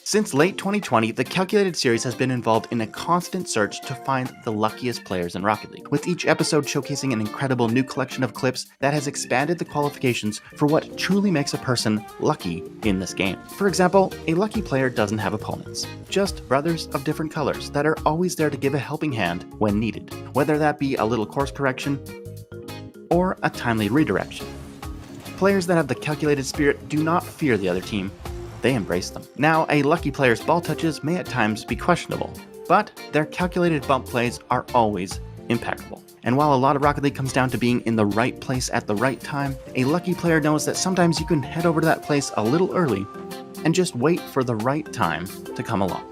Since late 2020, the Calculated series has been involved in a constant search to find the luckiest players in Rocket League, with each episode showcasing an incredible new collection of clips that has expanded the qualifications for what truly makes a person lucky in this game. For example, a lucky player doesn't have opponents, just brothers of different colors that are always there to give a helping hand when needed, whether that be a little course correction or a timely redirection. Players that have the Calculated spirit do not fear the other team, they embrace them. Now, a lucky player's ball touches may at times be questionable, but their calculated bump plays are always impeccable. And while a lot of Rocket League comes down to being in the right place at the right time, a lucky player knows that sometimes you can head over to that place a little early and just wait for the right time to come along.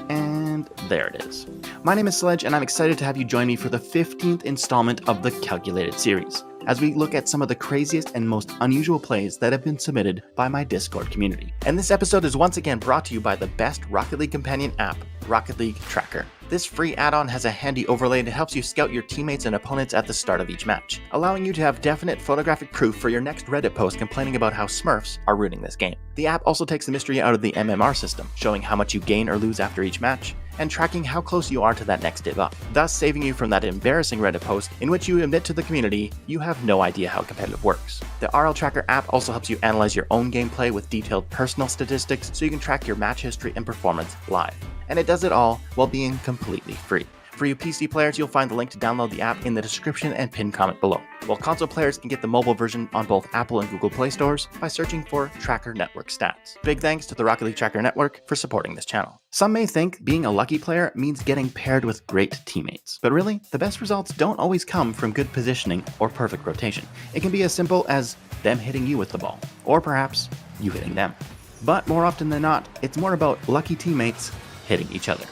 And there it is. My name is Sledge, and I'm excited to have you join me for the 15th installment of the Calculated series, as we look at some of the craziest and most unusual plays that have been submitted by my Discord community. And this episode is once again brought to you by the best Rocket League companion app, Rocket League Tracker. This free add-on has a handy overlay that helps you scout your teammates and opponents at the start of each match, allowing you to have definite photographic proof for your next Reddit post complaining about how Smurfs are ruining this game. The app also takes the mystery out of the MMR system, showing how much you gain or lose after each match, and tracking how close you are to that next div up, thus saving you from that embarrassing Reddit post in which you admit to the community you have no idea how competitive works. The RL Tracker app also helps you analyze your own gameplay with detailed personal statistics so you can track your match history and performance live. And it does it all while being completely free. For you PC players, you'll find the link to download the app in the description and pinned comment below, while console players can get the mobile version on both Apple and Google Play stores by searching for Tracker Network Stats. Big thanks to the Rocket League Tracker Network for supporting this channel. Some may think being a lucky player means getting paired with great teammates, but really, the best results don't always come from good positioning or perfect rotation. It can be as simple as them hitting you with the ball, or perhaps you hitting them. But more often than not, it's more about lucky teammates hitting each other.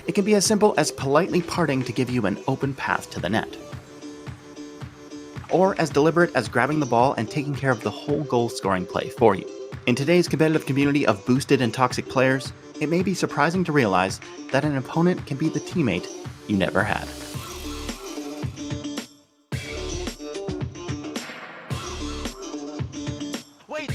It can be as simple as politely parting to give you an open path to the net, or as deliberate as grabbing the ball and taking care of the whole goal-scoring play for you. In today's competitive community of boosted and toxic players, it may be surprising to realize that an opponent can be the teammate you never had. Wait!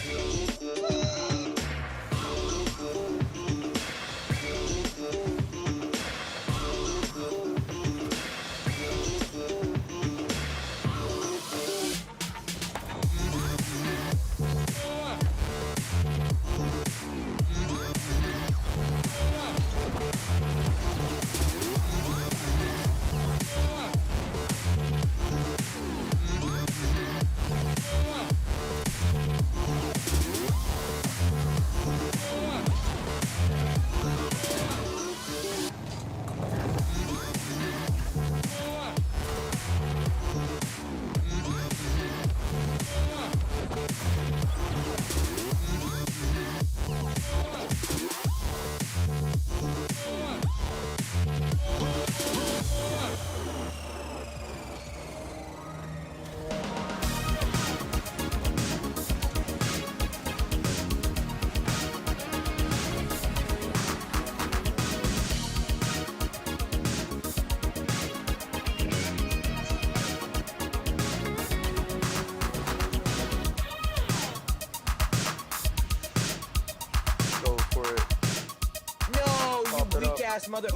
ass mother.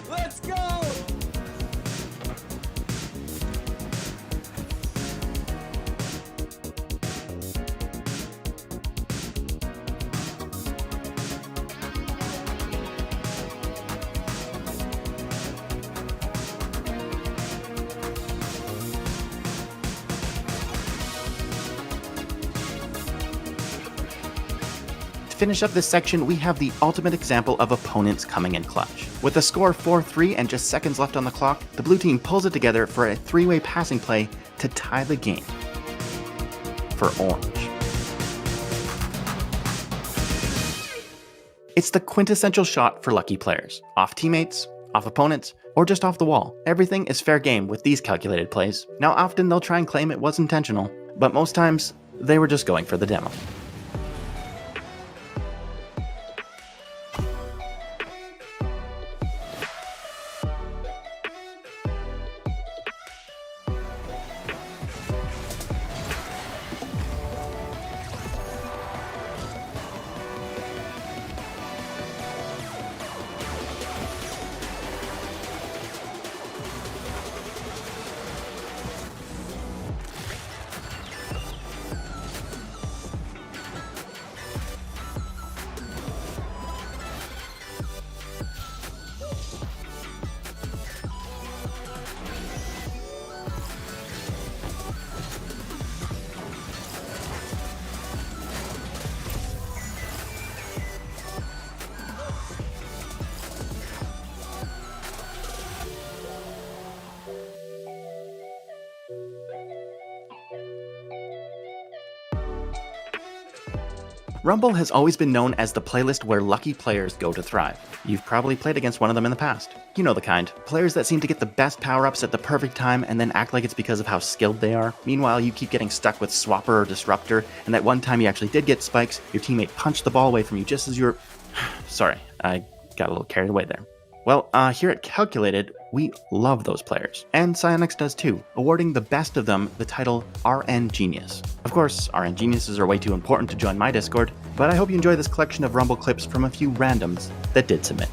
Let's go! To finish up this section, we have the ultimate example of opponents coming in clutch. With the score 4-3 and just seconds left on the clock, the blue team pulls it together for a three-way passing play to tie the game for orange. It's the quintessential shot for lucky players. Off teammates, off opponents, or just off the wall. Everything is fair game with these calculated plays. Now often they'll try and claim it was intentional, but most times they were just going for the demo. Rumble has always been known as the playlist where lucky players go to thrive. You've probably played against one of them in the past. You know the kind. Players that seem to get the best power-ups at the perfect time and then act like it's because of how skilled they are. Meanwhile, you keep getting stuck with Swapper or Disruptor, and that one time you actually did get spikes, your teammate punched the ball away from you just as you were... Sorry, I got a little carried away there. Well, here at Calculated, we love those players. And Psyonix does too, awarding the best of them the title RN Genius. Of course, RN Geniuses are way too important to join my Discord, but I hope you enjoy this collection of Rumble clips from a few randoms that did submit.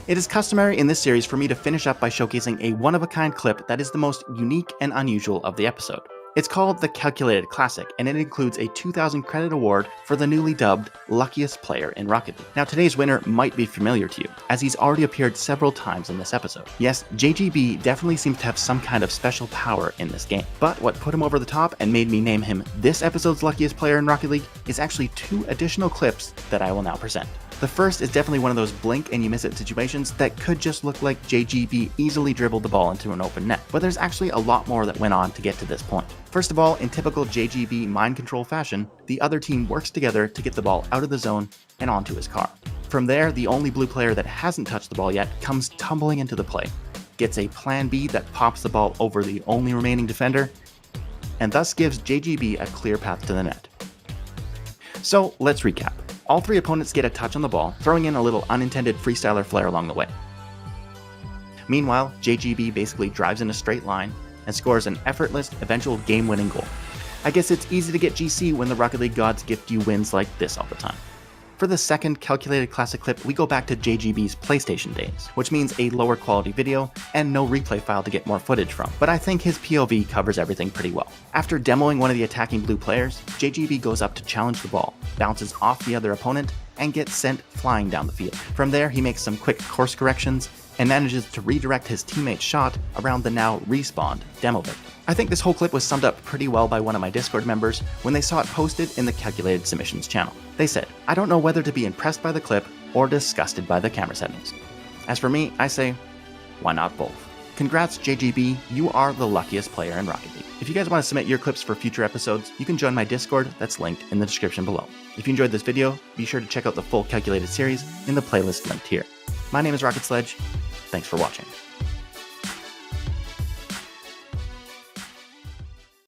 It is customary in this series for me to finish up by showcasing a one-of-a-kind clip that is the most unique and unusual of the episode. It's called the Calculated Classic, and it includes a 2,000 credit award for the newly dubbed Luckiest Player in Rocket League. Now today's winner might be familiar to you, as he's already appeared several times in this episode. Yes, JGB definitely seems to have some kind of special power in this game, but what put him over the top and made me name him this episode's Luckiest Player in Rocket League is actually two additional clips that I will now present. The first is definitely one of those blink and you miss it situations that could just look like JGB easily dribbled the ball into an open net, but there's actually a lot more that went on to get to this point. First of all, in typical JGB mind control fashion, the other team works together to get the ball out of the zone and onto his car. From there, the only blue player that hasn't touched the ball yet comes tumbling into the play, gets a plan B that pops the ball over the only remaining defender, and thus gives JGB a clear path to the net. So let's recap. All three opponents get a touch on the ball, throwing in a little unintended freestyler flair along the way. Meanwhile, JGB basically drives in a straight line and scores an effortless, eventual game-winning goal. I guess it's easy to get GC when the Rocket League gods gift you wins like this all the time. For the second Calculated Classic clip, we go back to JGB's PlayStation days, which means a lower quality video and no replay file to get more footage from, but I think his POV covers everything pretty well. After demoing one of the attacking blue players, JGB goes up to challenge the ball, bounces off the other opponent, and gets sent flying down the field. From there, he makes some quick course corrections and manages to redirect his teammate's shot around the now respawned demo victim. I think this whole clip was summed up pretty well by one of my Discord members when they saw it posted in the Calculated Submissions channel. They said, "I don't know whether to be impressed by the clip or disgusted by the camera settings." As for me, I say, why not both? Congrats JGB, you are the luckiest player in Rocket League. If you guys want to submit your clips for future episodes, you can join my Discord that's linked in the description below. If you enjoyed this video, be sure to check out the full Calculated series in the playlist linked here. My name is Rocket Sledge, thanks for watching.